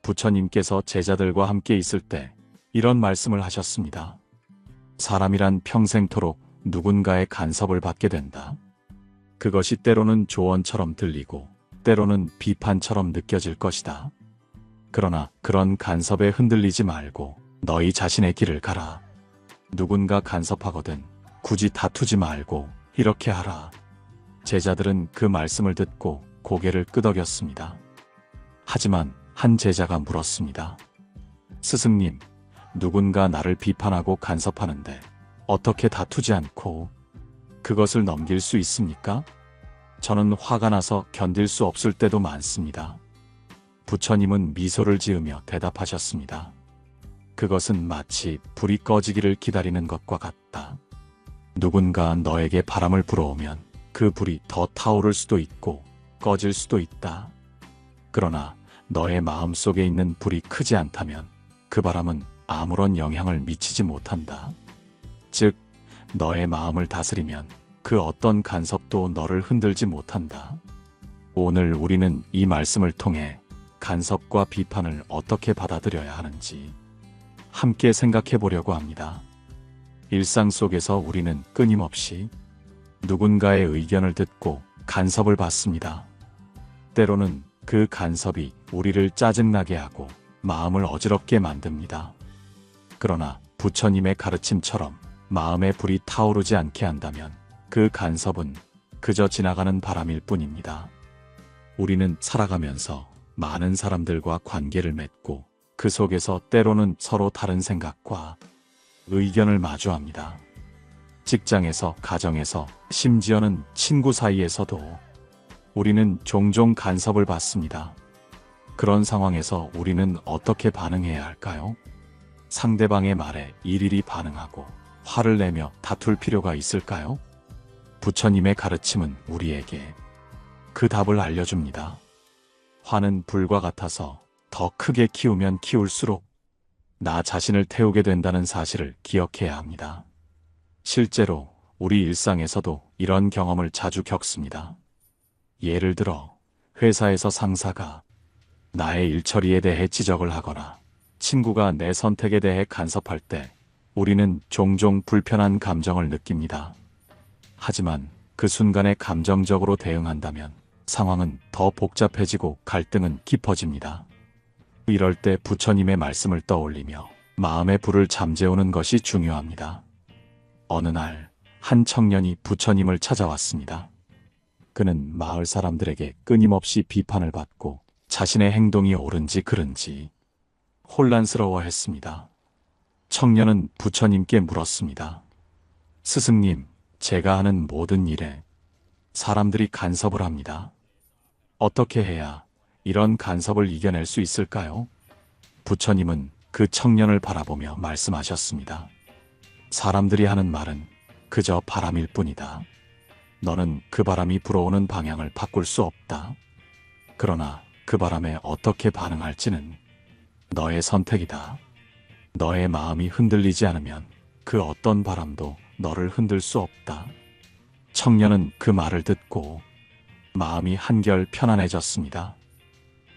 부처님께서 제자들과 함께 있을 때 이런 말씀을 하셨습니다. 사람이란 평생토록 누군가의 간섭을 받게 된다. 그것이 때로는 조언처럼 들리고 때로는 비판처럼 느껴질 것이다. 그러나 그런 간섭에 흔들리지 말고 너희 자신의 길을 가라. 누군가 간섭하거든 굳이 다투지 말고 이렇게 하라. 제자들은 그 말씀을 듣고 고개를 끄덕였습니다. 하지만 한 제자가 물었습니다. 스승님, 누군가 나를 비판하고 간섭하는데 어떻게 다투지 않고 그것을 넘길 수 있습니까? 저는 화가 나서 견딜 수 없을 때도 많습니다. 부처님은 미소를 지으며 대답하셨습니다. 그것은 마치 불이 꺼지기를 기다리는 것과 같다. 누군가 너에게 바람을 불어오면 그 불이 더 타오를 수도 있고 꺼질 수도 있다. 그러나 너의 마음 속에 있는 불이 크지 않다면 그 바람은 아무런 영향을 미치지 못한다. 즉, 너의 마음을 다스리면 그 어떤 간섭도 너를 흔들지 못한다. 오늘 우리는 이 말씀을 통해 간섭과 비판을 어떻게 받아들여야 하는지 함께 생각해 보려고 합니다. 일상 속에서 우리는 끊임없이 누군가의 의견을 듣고 간섭을 받습니다. 때로는 그 간섭이 우리를 짜증나게 하고 마음을 어지럽게 만듭니다. 그러나 부처님의 가르침처럼 마음의 불이 타오르지 않게 한다면 그 간섭은 그저 지나가는 바람일 뿐입니다. 우리는 살아가면서 많은 사람들과 관계를 맺고 그 속에서 때로는 서로 다른 생각과 의견을 마주합니다. 직장에서, 가정에서, 심지어는 친구 사이에서도 우리는 종종 간섭을 받습니다. 그런 상황에서 우리는 어떻게 반응해야 할까요? 상대방의 말에 일일이 반응하고 화를 내며 다툴 필요가 있을까요? 부처님의 가르침은 우리에게 그 답을 알려줍니다. 화는 불과 같아서 더 크게 키우면 키울수록 나 자신을 태우게 된다는 사실을 기억해야 합니다. 실제로 우리 일상에서도 이런 경험을 자주 겪습니다. 예를 들어 회사에서 상사가 나의 일처리에 대해 지적을 하거나 친구가 내 선택에 대해 간섭할 때 우리는 종종 불편한 감정을 느낍니다. 하지만 그 순간에 감정적으로 대응한다면 상황은 더 복잡해지고 갈등은 깊어집니다. 이럴 때 부처님의 말씀을 떠올리며 마음의 불을 잠재우는 것이 중요합니다. 어느 날 한 청년이 부처님을 찾아왔습니다. 그는 마을 사람들에게 끊임없이 비판을 받고 자신의 행동이 옳은지 그른지 혼란스러워했습니다. 청년은 부처님께 물었습니다. 스승님, 제가 하는 모든 일에 사람들이 간섭을 합니다. 어떻게 해야 이런 간섭을 이겨낼 수 있을까요? 부처님은 그 청년을 바라보며 말씀하셨습니다. 사람들이 하는 말은 그저 바람일 뿐이다. 너는 그 바람이 불어오는 방향을 바꿀 수 없다. 그러나 그 바람에 어떻게 반응할지는 너의 선택이다. 너의 마음이 흔들리지 않으면 그 어떤 바람도 너를 흔들 수 없다. 청년은 그 말을 듣고 마음이 한결 편안해졌습니다.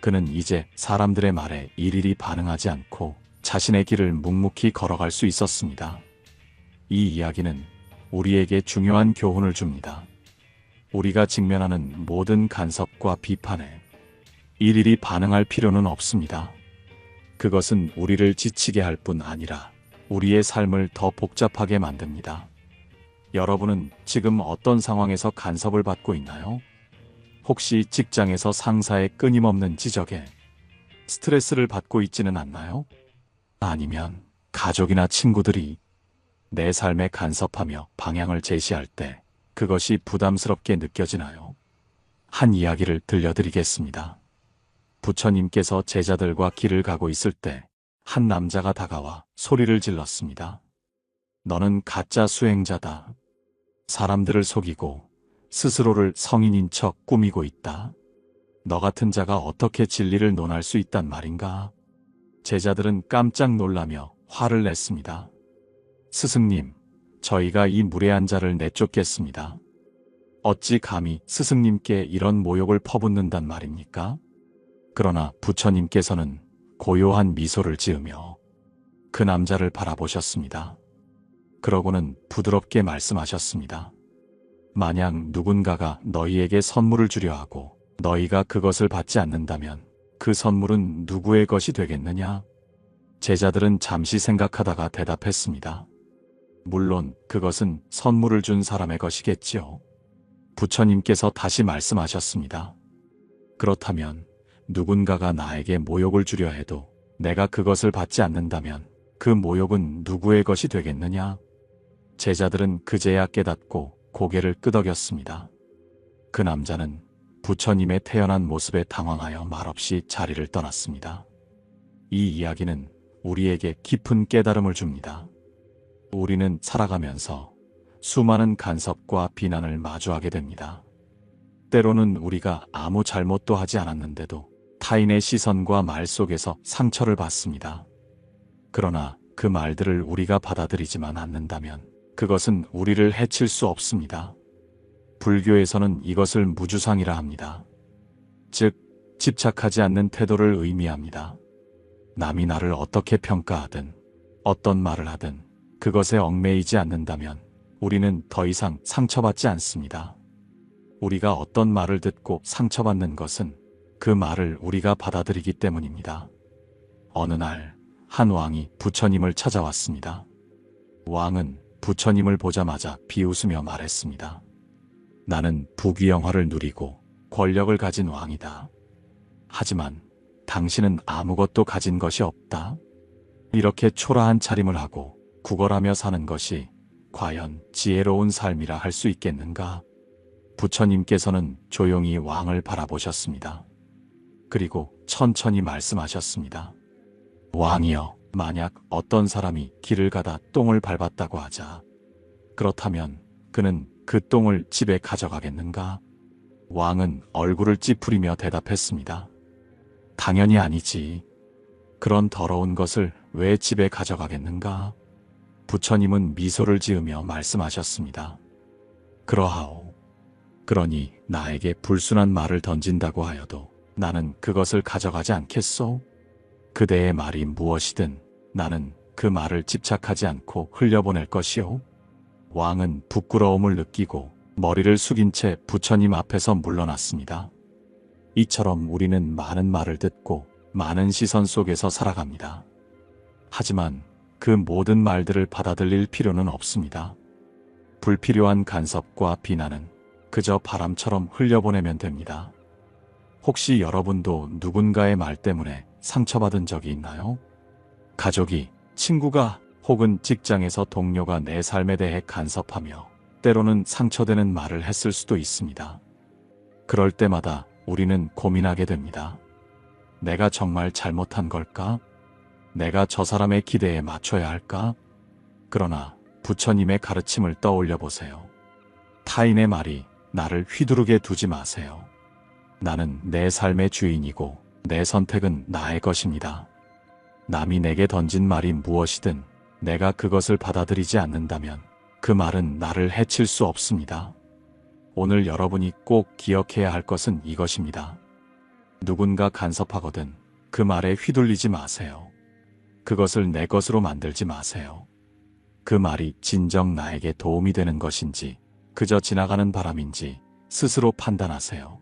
그는 이제 사람들의 말에 일일이 반응하지 않고 자신의 길을 묵묵히 걸어갈 수 있었습니다. 이 이야기는 우리에게 중요한 교훈을 줍니다. 우리가 직면하는 모든 간섭과 비판에 일일이 반응할 필요는 없습니다. 그것은 우리를 지치게 할 뿐 아니라 우리의 삶을 더 복잡하게 만듭니다. 여러분은 지금 어떤 상황에서 간섭을 받고 있나요? 혹시 직장에서 상사의 끊임없는 지적에 스트레스를 받고 있지는 않나요? 아니면 가족이나 친구들이 내 삶에 간섭하며 방향을 제시할 때 그것이 부담스럽게 느껴지나요? 한 이야기를 들려드리겠습니다. 부처님께서 제자들과 길을 가고 있을 때 한 남자가 다가와 소리를 질렀습니다. 너는 가짜 수행자다. 사람들을 속이고 스스로를 성인인 척 꾸미고 있다. 너 같은 자가 어떻게 진리를 논할 수 있단 말인가? 제자들은 깜짝 놀라며 화를 냈습니다. 스승님, 저희가 이 무례한 자를 내쫓겠습니다. 어찌 감히 스승님께 이런 모욕을 퍼붓는단 말입니까? 그러나 부처님께서는 고요한 미소를 지으며 그 남자를 바라보셨습니다. 그러고는 부드럽게 말씀하셨습니다. 만약 누군가가 너희에게 선물을 주려 하고 너희가 그것을 받지 않는다면 그 선물은 누구의 것이 되겠느냐? 제자들은 잠시 생각하다가 대답했습니다. 물론 그것은 선물을 준 사람의 것이겠지요. 부처님께서 다시 말씀하셨습니다. 그렇다면 누군가가 나에게 모욕을 주려 해도 내가 그것을 받지 않는다면 그 모욕은 누구의 것이 되겠느냐? 제자들은 그제야 깨닫고 고개를 끄덕였습니다. 그 남자는 부처님의 태연한 모습에 당황하여 말없이 자리를 떠났습니다. 이 이야기는 우리에게 깊은 깨달음을 줍니다. 우리는 살아가면서 수많은 간섭과 비난을 마주하게 됩니다. 때로는 우리가 아무 잘못도 하지 않았는데도 타인의 시선과 말 속에서 상처를 받습니다. 그러나 그 말들을 우리가 받아들이지만 않는다면 그것은 우리를 해칠 수 없습니다. 불교에서는 이것을 무주상이라 합니다. 즉, 집착하지 않는 태도를 의미합니다. 남이 나를 어떻게 평가하든 어떤 말을 하든 그것에 얽매이지 않는다면 우리는 더 이상 상처받지 않습니다. 우리가 어떤 말을 듣고 상처받는 것은 그 말을 우리가 받아들이기 때문입니다. 어느 날 한 왕이 부처님을 찾아왔습니다. 왕은 부처님을 보자마자 비웃으며 말했습니다. 나는 부귀영화를 누리고 권력을 가진 왕이다. 하지만 당신은 아무것도 가진 것이 없다. 이렇게 초라한 차림을 하고 구걸하며 사는 것이 과연 지혜로운 삶이라 할 수 있겠는가? 부처님께서는 조용히 왕을 바라보셨습니다. 그리고 천천히 말씀하셨습니다. 왕이여, 만약 어떤 사람이 길을 가다 똥을 밟았다고 하자. 그렇다면 그는 그 똥을 집에 가져가겠는가? 왕은 얼굴을 찌푸리며 대답했습니다. 당연히 아니지. 그런 더러운 것을 왜 집에 가져가겠는가? 부처님은 미소를 지으며 말씀하셨습니다. 그러하오. 그러니 나에게 불순한 말을 던진다고 하여도 나는 그것을 가져가지 않겠소? 그대의 말이 무엇이든 나는 그 말을 집착하지 않고 흘려보낼 것이오. 왕은 부끄러움을 느끼고 머리를 숙인 채 부처님 앞에서 물러났습니다. 이처럼 우리는 많은 말을 듣고 많은 시선 속에서 살아갑니다. 하지만 그 모든 말들을 받아들일 필요는 없습니다. 불필요한 간섭과 비난은 그저 바람처럼 흘려보내면 됩니다. 혹시 여러분도 누군가의 말 때문에 상처받은 적이 있나요? 가족이, 친구가 혹은 직장에서 동료가 내 삶에 대해 간섭하며 때로는 상처되는 말을 했을 수도 있습니다. 그럴 때마다 우리는 고민하게 됩니다. 내가 정말 잘못한 걸까? 내가 저 사람의 기대에 맞춰야 할까? 그러나 부처님의 가르침을 떠올려 보세요. 타인의 말이 나를 휘두르게 두지 마세요. 나는 내 삶의 주인이고 내 선택은 나의 것입니다. 남이 내게 던진 말이 무엇이든 내가 그것을 받아들이지 않는다면 그 말은 나를 해칠 수 없습니다. 오늘 여러분이 꼭 기억해야 할 것은 이것입니다. 누군가 간섭하거든 그 말에 휘둘리지 마세요. 그것을 내 것으로 만들지 마세요. 그 말이 진정 나에게 도움이 되는 것인지 그저 지나가는 바람인지 스스로 판단하세요.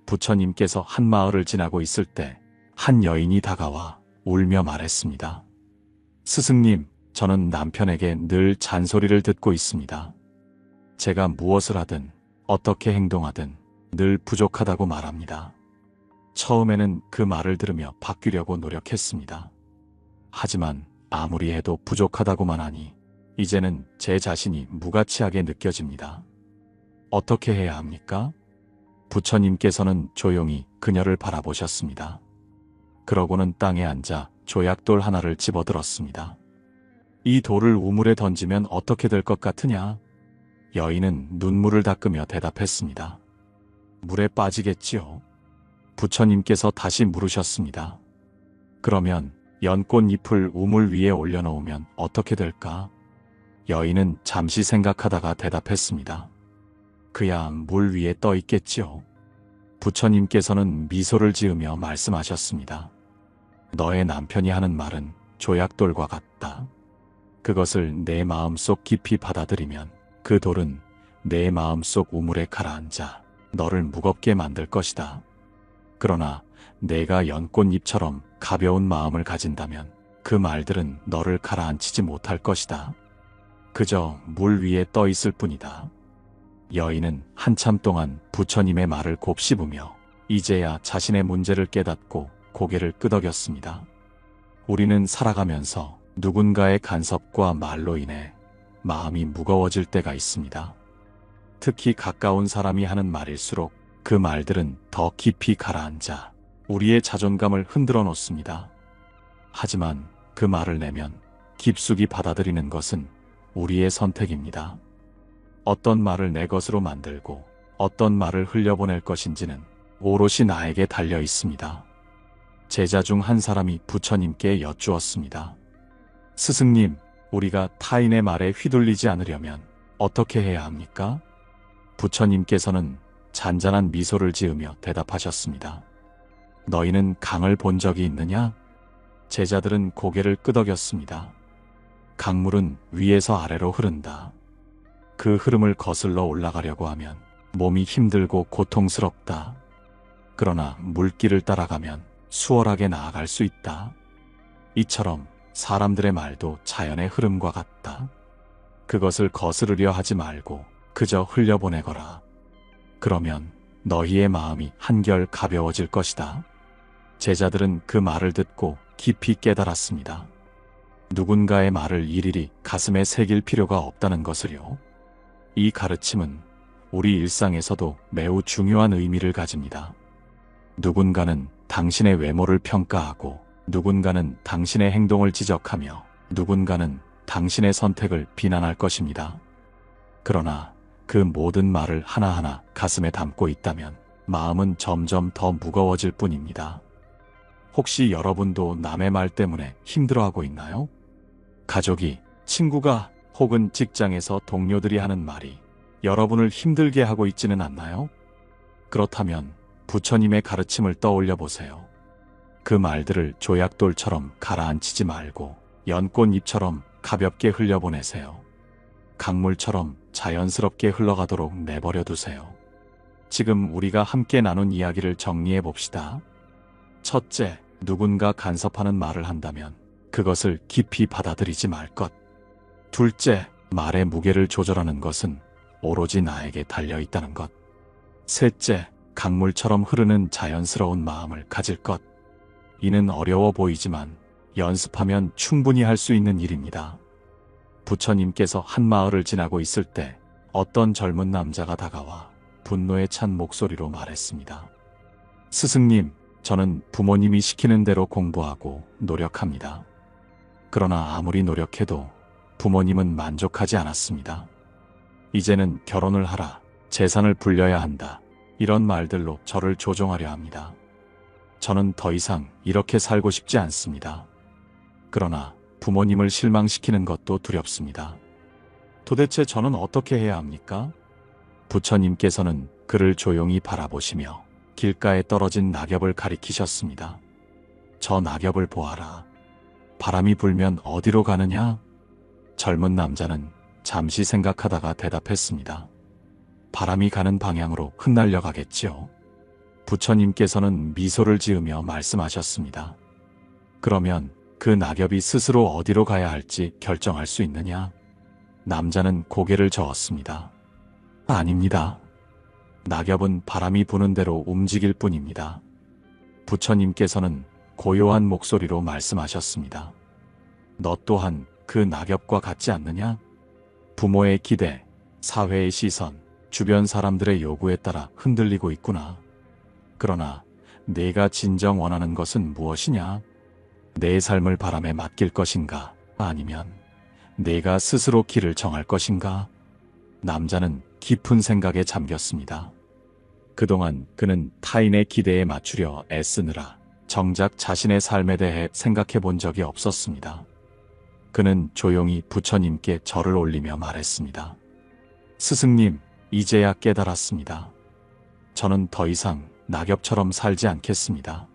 부처님께서 한 마을을 지나고 있을 때 한 여인이 다가와 울며 말했습니다. 스승님, 저는 남편에게 늘 잔소리를 듣고 있습니다. 제가 무엇을 하든 어떻게 행동하든 늘 부족하다고 말합니다. 처음에는 그 말을 들으며 바뀌려고 노력했습니다. 하지만 아무리 해도 부족하다고만 하니 이제는 제 자신이 무가치하게 느껴집니다. 어떻게 해야 합니까? 부처님께서는 조용히 그녀를 바라보셨습니다. 그러고는 땅에 앉아 조약돌 하나를 집어들었습니다. 이 돌을 우물에 던지면 어떻게 될 것 같으냐? 여인은 눈물을 닦으며 대답했습니다. 물에 빠지겠지요. 부처님께서 다시 물으셨습니다. 그러면 연꽃 잎을 우물 위에 올려놓으면 어떻게 될까? 여인은 잠시 생각하다가 대답했습니다. 그야 물 위에 떠 있겠지요. 부처님께서는 미소를 지으며 말씀하셨습니다. 너의 남편이 하는 말은 조약돌과 같다. 그것을 내 마음속 깊이 받아들이면 그 돌은 내 마음속 우물에 가라앉아 너를 무겁게 만들 것이다. 그러나 내가 연꽃잎처럼 가벼운 마음을 가진다면 그 말들은 너를 가라앉히지 못할 것이다. 그저 물 위에 떠 있을 뿐이다. 여인은 한참 동안 부처님의 말을 곱씹으며 이제야 자신의 문제를 깨닫고 고개를 끄덕였습니다. 우리는 살아가면서 누군가의 간섭과 말로 인해 마음이 무거워질 때가 있습니다. 특히 가까운 사람이 하는 말일수록 그 말들은 더 깊이 가라앉아 우리의 자존감을 흔들어 놓습니다. 하지만 그 말을 내면 깊숙이 받아들이는 것은 우리의 선택입니다. 어떤 말을 내 것으로 만들고 어떤 말을 흘려보낼 것인지는 오롯이 나에게 달려 있습니다. 제자 중 한 사람이 부처님께 여쭈었습니다. 스승님, 우리가 타인의 말에 휘둘리지 않으려면 어떻게 해야 합니까? 부처님께서는 잔잔한 미소를 지으며 대답하셨습니다. 너희는 강을 본 적이 있느냐? 제자들은 고개를 끄덕였습니다. 강물은 위에서 아래로 흐른다. 그 흐름을 거슬러 올라가려고 하면 몸이 힘들고 고통스럽다. 그러나 물길을 따라가면 수월하게 나아갈 수 있다. 이처럼 사람들의 말도 자연의 흐름과 같다. 그것을 거스르려 하지 말고 그저 흘려보내거라. 그러면 너희의 마음이 한결 가벼워질 것이다. 제자들은 그 말을 듣고 깊이 깨달았습니다. 누군가의 말을 일일이 가슴에 새길 필요가 없다는 것을요. 이 가르침은 우리 일상에서도 매우 중요한 의미를 가집니다. 누군가는 당신의 외모를 평가하고 누군가는 당신의 행동을 지적하며 누군가는 당신의 선택을 비난할 것입니다. 그러나 그 모든 말을 하나하나 가슴에 담고 있다면 마음은 점점 더 무거워질 뿐입니다. 혹시 여러분도 남의 말 때문에 힘들어하고 있나요? 가족이, 친구가 혹은 직장에서 동료들이 하는 말이 여러분을 힘들게 하고 있지는 않나요? 그렇다면 부처님의 가르침을 떠올려 보세요. 그 말들을 조약돌처럼 가라앉히지 말고 연꽃잎처럼 가볍게 흘려보내세요. 강물처럼 자연스럽게 흘러가도록 내버려 두세요. 지금 우리가 함께 나눈 이야기를 정리해 봅시다. 첫째, 누군가 간섭하는 말을 한다면 그것을 깊이 받아들이지 말 것. 둘째, 말의 무게를 조절하는 것은 오로지 나에게 달려 있다는 것. 셋째, 강물처럼 흐르는 자연스러운 마음을 가질 것. 이는 어려워 보이지만 연습하면 충분히 할 수 있는 일입니다. 부처님께서 한 마을을 지나고 있을 때 어떤 젊은 남자가 다가와 분노에 찬 목소리로 말했습니다. 스승님, 저는 부모님이 시키는 대로 공부하고 노력합니다. 그러나 아무리 노력해도 부모님은 만족하지 않았습니다. 이제는 결혼을 하라, 재산을 불려야 한다. 이런 말들로 저를 조종하려 합니다. 저는 더 이상 이렇게 살고 싶지 않습니다. 그러나 부모님을 실망시키는 것도 두렵습니다. 도대체 저는 어떻게 해야 합니까? 부처님께서는 그를 조용히 바라보시며 길가에 떨어진 낙엽을 가리키셨습니다. 저 낙엽을 보아라. 바람이 불면 어디로 가느냐? 젊은 남자는 잠시 생각하다가 대답했습니다. 바람이 가는 방향으로 흩날려 가겠지요. 부처님께서는 미소를 지으며 말씀하셨습니다. 그러면 그 낙엽이 스스로 어디로 가야 할지 결정할 수 있느냐? 남자는 고개를 저었습니다. 아닙니다. 낙엽은 바람이 부는 대로 움직일 뿐입니다. 부처님께서는 고요한 목소리로 말씀하셨습니다. 너 또한 그 낙엽과 같지 않느냐? 부모의 기대, 사회의 시선, 주변 사람들의 요구에 따라 흔들리고 있구나. 그러나 내가 진정 원하는 것은 무엇이냐? 내 삶을 바람에 맡길 것인가? 아니면 내가 스스로 길을 정할 것인가? 남자는 깊은 생각에 잠겼습니다. 그동안 그는 타인의 기대에 맞추려 애쓰느라 정작 자신의 삶에 대해 생각해 본 적이 없었습니다. 그는 조용히 부처님께 절을 올리며 말했습니다. 스승님, 이제야 깨달았습니다. 저는 더 이상 낙엽처럼 살지 않겠습니다.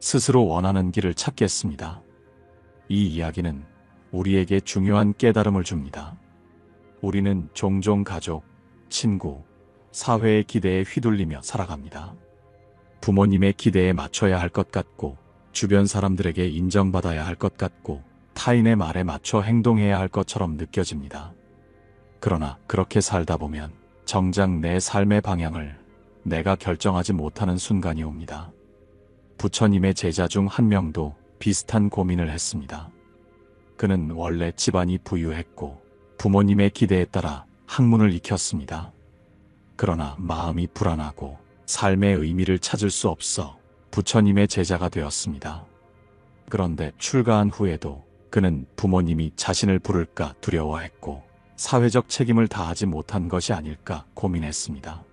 스스로 원하는 길을 찾겠습니다. 이 이야기는 우리에게 중요한 깨달음을 줍니다. 우리는 종종 가족, 친구, 사회의 기대에 휘둘리며 살아갑니다. 부모님의 기대에 맞춰야 할 것 같고, 주변 사람들에게 인정받아야 할 것 같고, 타인의 말에 맞춰 행동해야 할 것처럼 느껴집니다. 그러나 그렇게 살다 보면 정작 내 삶의 방향을 내가 결정하지 못하는 순간이 옵니다. 부처님의 제자 중 한 명도 비슷한 고민을 했습니다. 그는 원래 집안이 부유했고 부모님의 기대에 따라 학문을 익혔습니다. 그러나 마음이 불안하고 삶의 의미를 찾을 수 없어 부처님의 제자가 되었습니다. 그런데 출가한 후에도 그는 부모님이 자신을 부를까 두려워했고 사회적 책임을 다하지 못한 것이 아닐까 고민했습니다.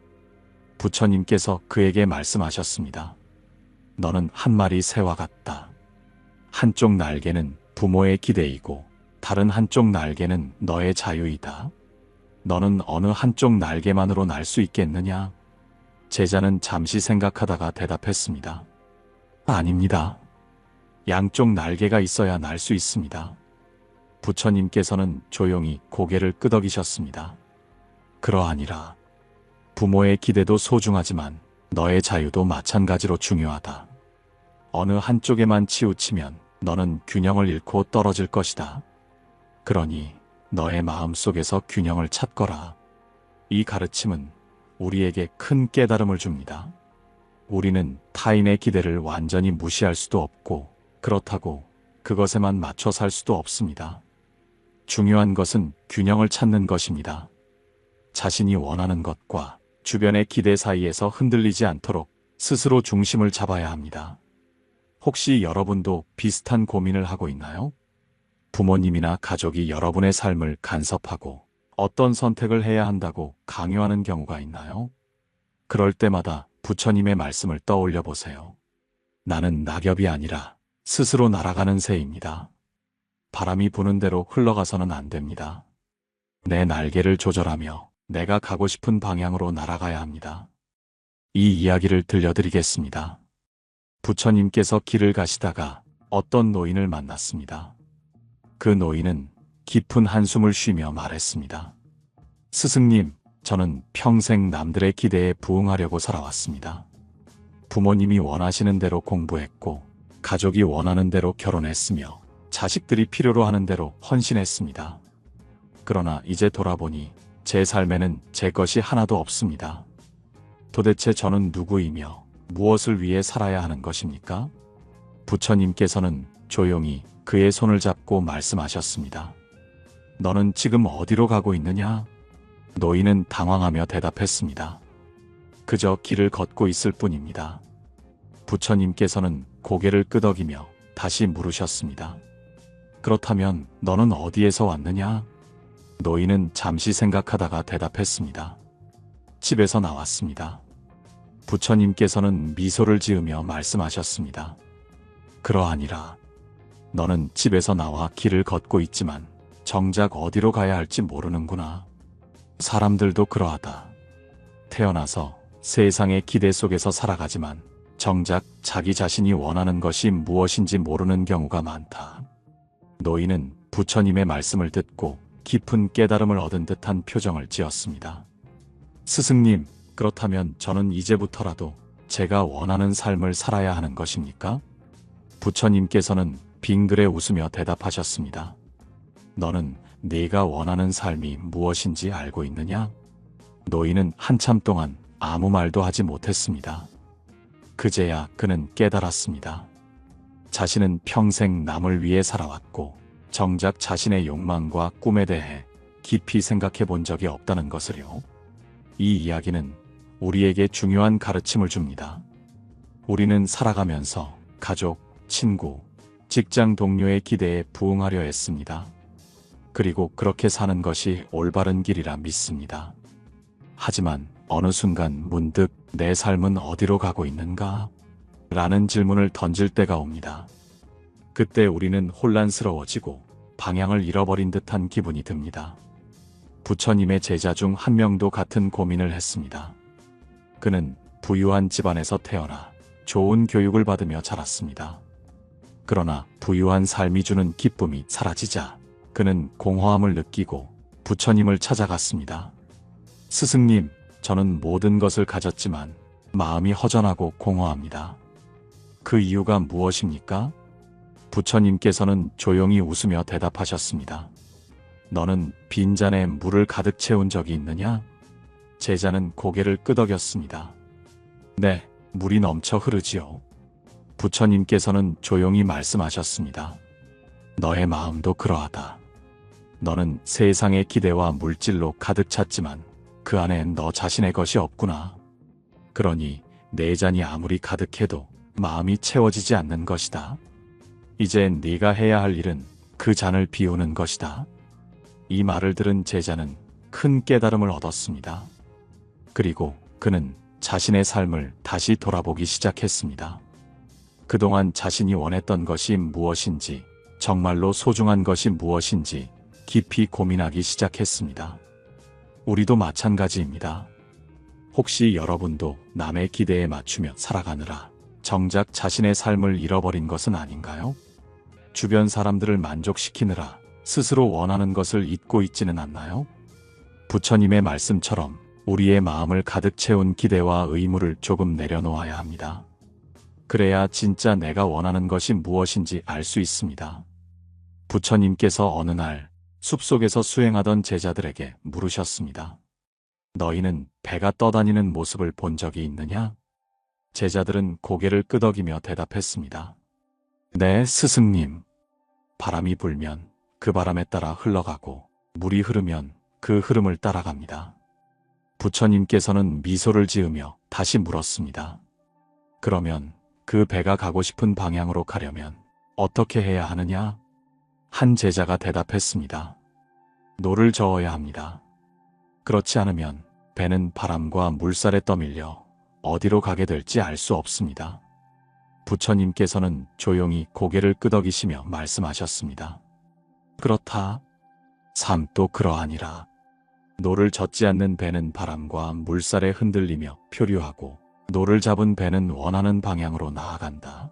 부처님께서 그에게 말씀하셨습니다. 너는 한 마리 새와 같다. 한쪽 날개는 부모의 기대이고 다른 한쪽 날개는 너의 자유이다. 너는 어느 한쪽 날개만으로 날 수 있겠느냐? 제자는 잠시 생각하다가 대답했습니다. 아닙니다. 양쪽 날개가 있어야 날 수 있습니다. 부처님께서는 조용히 고개를 끄덕이셨습니다. 그러하니라. 부모의 기대도 소중하지만 너의 자유도 마찬가지로 중요하다. 어느 한쪽에만 치우치면 너는 균형을 잃고 떨어질 것이다. 그러니 너의 마음 속에서 균형을 찾거라. 이 가르침은 우리에게 큰 깨달음을 줍니다. 우리는 타인의 기대를 완전히 무시할 수도 없고 그렇다고 그것에만 맞춰 살 수도 없습니다. 중요한 것은 균형을 찾는 것입니다. 자신이 원하는 것과 주변의 기대 사이에서 흔들리지 않도록 스스로 중심을 잡아야 합니다. 혹시 여러분도 비슷한 고민을 하고 있나요? 부모님이나 가족이 여러분의 삶을 간섭하고 어떤 선택을 해야 한다고 강요하는 경우가 있나요? 그럴 때마다 부처님의 말씀을 떠올려 보세요. 나는 낙엽이 아니라 스스로 날아가는 새입니다. 바람이 부는 대로 흘러가서는 안 됩니다. 내 날개를 조절하며 내가 가고 싶은 방향으로 날아가야 합니다. 이 이야기를 들려드리겠습니다. 부처님께서 길을 가시다가 어떤 노인을 만났습니다. 그 노인은 깊은 한숨을 쉬며 말했습니다. 스승님, 저는 평생 남들의 기대에 부응하려고 살아왔습니다. 부모님이 원하시는 대로 공부했고, 가족이 원하는 대로 결혼했으며, 자식들이 필요로 하는 대로 헌신했습니다. 그러나 이제 돌아보니 제 삶에는 제 것이 하나도 없습니다. 도대체 저는 누구이며 무엇을 위해 살아야 하는 것입니까? 부처님께서는 조용히 그의 손을 잡고 말씀하셨습니다. 너는 지금 어디로 가고 있느냐? 노인은 당황하며 대답했습니다. 그저 길을 걷고 있을 뿐입니다. 부처님께서는 고개를 끄덕이며 다시 물으셨습니다. 그렇다면 너는 어디에서 왔느냐? 노인은 잠시 생각하다가 대답했습니다. 집에서 나왔습니다. 부처님께서는 미소를 지으며 말씀하셨습니다. 그러하니라. 너는 집에서 나와 길을 걷고 있지만 정작 어디로 가야 할지 모르는구나. 사람들도 그러하다. 태어나서 세상의 기대 속에서 살아가지만 정작 자기 자신이 원하는 것이 무엇인지 모르는 경우가 많다. 노인은 부처님의 말씀을 듣고 깊은 깨달음을 얻은 듯한 표정을 지었습니다. 스승님, 그렇다면 저는 이제부터라도 제가 원하는 삶을 살아야 하는 것입니까? 부처님께서는 빙그레 웃으며 대답하셨습니다. 너는 네가 원하는 삶이 무엇인지 알고 있느냐? 노인은 한참 동안 아무 말도 하지 못했습니다. 그제야 그는 깨달았습니다. 자신은 평생 남을 위해 살아왔고 정작 자신의 욕망과 꿈에 대해 깊이 생각해 본 적이 없다는 것을요. 이 이야기는 우리에게 중요한 가르침을 줍니다. 우리는 살아가면서 가족, 친구, 직장 동료의 기대에 부응하려 했습니다. 그리고 그렇게 사는 것이 올바른 길이라 믿습니다. 하지만 어느 순간 문득 내 삶은 어디로 가고 있는가? 라는 질문을 던질 때가 옵니다. 그때 우리는 혼란스러워지고 방향을 잃어버린 듯한 기분이 듭니다. 부처님의 제자 중 한 명도 같은 고민을 했습니다. 그는 부유한 집안에서 태어나 좋은 교육을 받으며 자랐습니다. 그러나 부유한 삶이 주는 기쁨이 사라지자 그는 공허함을 느끼고 부처님을 찾아갔습니다. 스승님, 저는 모든 것을 가졌지만 마음이 허전하고 공허합니다. 그 이유가 무엇입니까? 부처님께서는 조용히 웃으며 대답하셨습니다. 너는 빈잔에 물을 가득 채운 적이 있느냐? 제자는 고개를 끄덕였습니다. 네, 물이 넘쳐 흐르지요. 부처님께서는 조용히 말씀하셨습니다. 너의 마음도 그러하다. 너는 세상의 기대와 물질로 가득 찼지만 그 안에 너 자신의 것이 없구나. 그러니 내 잔이 아무리 가득해도 마음이 채워지지 않는 것이다. 이제 네가 해야 할 일은 그 잔을 비우는 것이다. 이 말을 들은 제자는 큰 깨달음을 얻었습니다. 그리고 그는 자신의 삶을 다시 돌아보기 시작했습니다. 그동안 자신이 원했던 것이 무엇인지, 정말로 소중한 것이 무엇인지 깊이 고민하기 시작했습니다. 우리도 마찬가지입니다. 혹시 여러분도 남의 기대에 맞추며 살아가느라 정작 자신의 삶을 잃어버린 것은 아닌가요? 주변 사람들을 만족시키느라 스스로 원하는 것을 잊고 있지는 않나요? 부처님의 말씀처럼 우리의 마음을 가득 채운 기대와 의무를 조금 내려놓아야 합니다. 그래야 진짜 내가 원하는 것이 무엇인지 알 수 있습니다. 부처님께서 어느 날 숲속에서 수행하던 제자들에게 물으셨습니다. 너희는 배가 떠다니는 모습을 본 적이 있느냐? 제자들은 고개를 끄덕이며 대답했습니다. 네, 스승님. 바람이 불면 그 바람에 따라 흘러가고 물이 흐르면 그 흐름을 따라갑니다. 부처님께서는 미소를 지으며 다시 물었습니다. 그러면 그 배가 가고 싶은 방향으로 가려면 어떻게 해야 하느냐? 한 제자가 대답했습니다. 노를 저어야 합니다. 그렇지 않으면 배는 바람과 물살에 떠밀려 어디로 가게 될지 알 수 없습니다. 부처님께서는 조용히 고개를 끄덕이시며 말씀하셨습니다. 그렇다. 삶도 그러하니라. 노를 젓지 않는 배는 바람과 물살에 흔들리며 표류하고 노를 잡은 배는 원하는 방향으로 나아간다.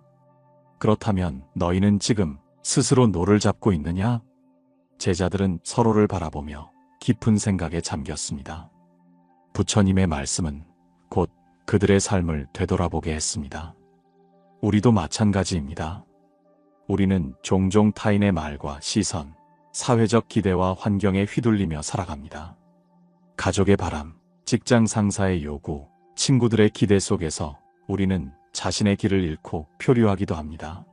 그렇다면 너희는 지금 스스로 노를 잡고 있느냐? 제자들은 서로를 바라보며 깊은 생각에 잠겼습니다. 부처님의 말씀은 곧 그들의 삶을 되돌아보게 했습니다. 우리도 마찬가지입니다. 우리는 종종 타인의 말과 시선, 사회적 기대와 환경에 휘둘리며 살아갑니다. 가족의 바람, 직장 상사의 요구, 친구들의 기대 속에서 우리는 자신의 길을 잃고 표류하기도 합니다.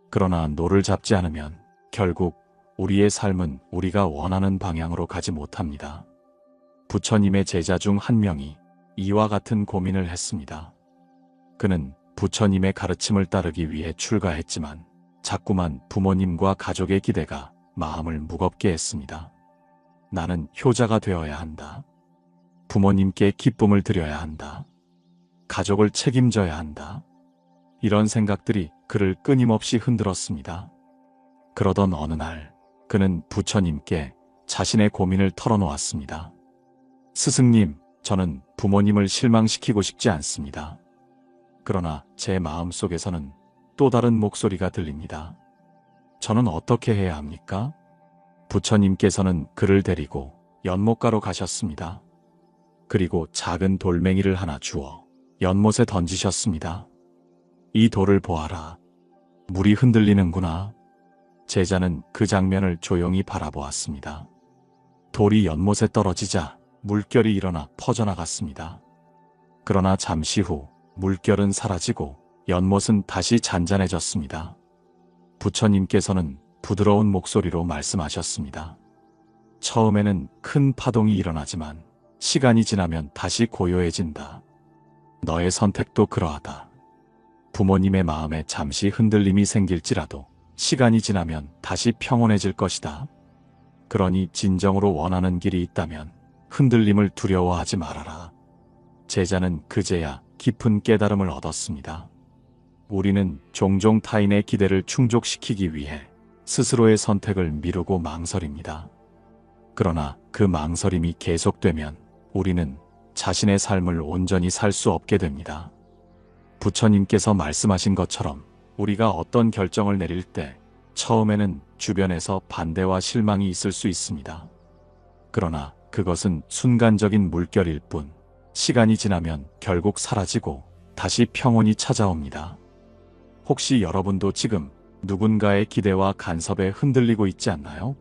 그러나 노를 잡지 않으면 결국 우리의 삶은 우리가 원하는 방향으로 가지 못합니다. 부처님의 제자 중 한 명이 이와 같은 고민을 했습니다. 그는 부처님의 가르침을 따르기 위해 출가했지만 자꾸만 부모님과 가족의 기대가 마음을 무겁게 했습니다. 나는 효자가 되어야 한다. 부모님께 기쁨을 드려야 한다. 가족을 책임져야 한다. 이런 생각들이 그를 끊임없이 흔들었습니다. 그러던 어느 날 그는 부처님께 자신의 고민을 털어놓았습니다. 스승님, 저는 부모님을 실망시키고 싶지 않습니다. 그러나 제 마음속에서는 또 다른 목소리가 들립니다. 저는 어떻게 해야 합니까? 부처님께서는 그를 데리고 연못가로 가셨습니다. 그리고 작은 돌멩이를 하나 주어 연못에 던지셨습니다. 이 돌을 보아라. 물이 흔들리는구나. 제자는 그 장면을 조용히 바라보았습니다. 돌이 연못에 떨어지자 물결이 일어나 퍼져나갔습니다. 그러나 잠시 후 물결은 사라지고 연못은 다시 잔잔해졌습니다. 부처님께서는 부드러운 목소리로 말씀하셨습니다. 처음에는 큰 파동이 일어나지만 시간이 지나면 다시 고요해진다. 너의 선택도 그러하다. 부모님의 마음에 잠시 흔들림이 생길지라도 시간이 지나면 다시 평온해질 것이다. 그러니 진정으로 원하는 길이 있다면 흔들림을 두려워하지 말아라. 제자는 그제야 깊은 깨달음을 얻었습니다. 우리는 종종 타인의 기대를 충족시키기 위해 스스로의 선택을 미루고 망설입니다. 그러나 그 망설임이 계속되면 우리는 자신의 삶을 온전히 살 수 없게 됩니다. 부처님께서 말씀하신 것처럼 우리가 어떤 결정을 내릴 때 처음에는 주변에서 반대와 실망이 있을 수 있습니다. 그러나 그것은 순간적인 물결일 뿐, 시간이 지나면 결국 사라지고 다시 평온이 찾아옵니다. 혹시 여러분도 지금 누군가의 기대와 간섭에 흔들리고 있지 않나요?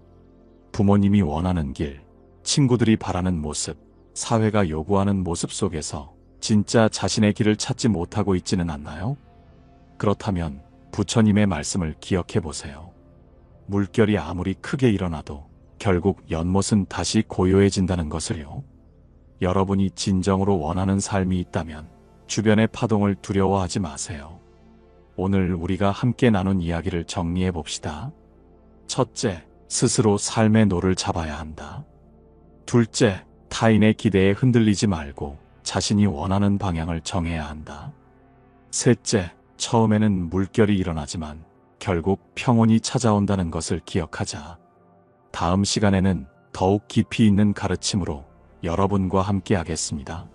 부모님이 원하는 길, 친구들이 바라는 모습, 사회가 요구하는 모습 속에서 진짜 자신의 길을 찾지 못하고 있지는 않나요? 그렇다면 부처님의 말씀을 기억해 보세요. 물결이 아무리 크게 일어나도 결국 연못은 다시 고요해진다는 것을요. 여러분이 진정으로 원하는 삶이 있다면 주변의 파동을 두려워하지 마세요. 오늘 우리가 함께 나눈 이야기를 정리해 봅시다. 첫째, 스스로 삶의 노를 잡아야 한다. 둘째, 타인의 기대에 흔들리지 말고 자신이 원하는 방향을 정해야 한다. 셋째, 처음에는 물결이 일어나지만 결국 평온이 찾아온다는 것을 기억하자. 다음 시간에는 더욱 깊이 있는 가르침으로 여러분과 함께 하겠습니다.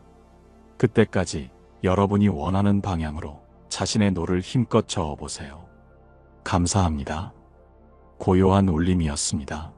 그때까지 여러분이 원하는 방향으로 자신의 노를 힘껏 저어보세요. 감사합니다. 고요한 울림이었습니다.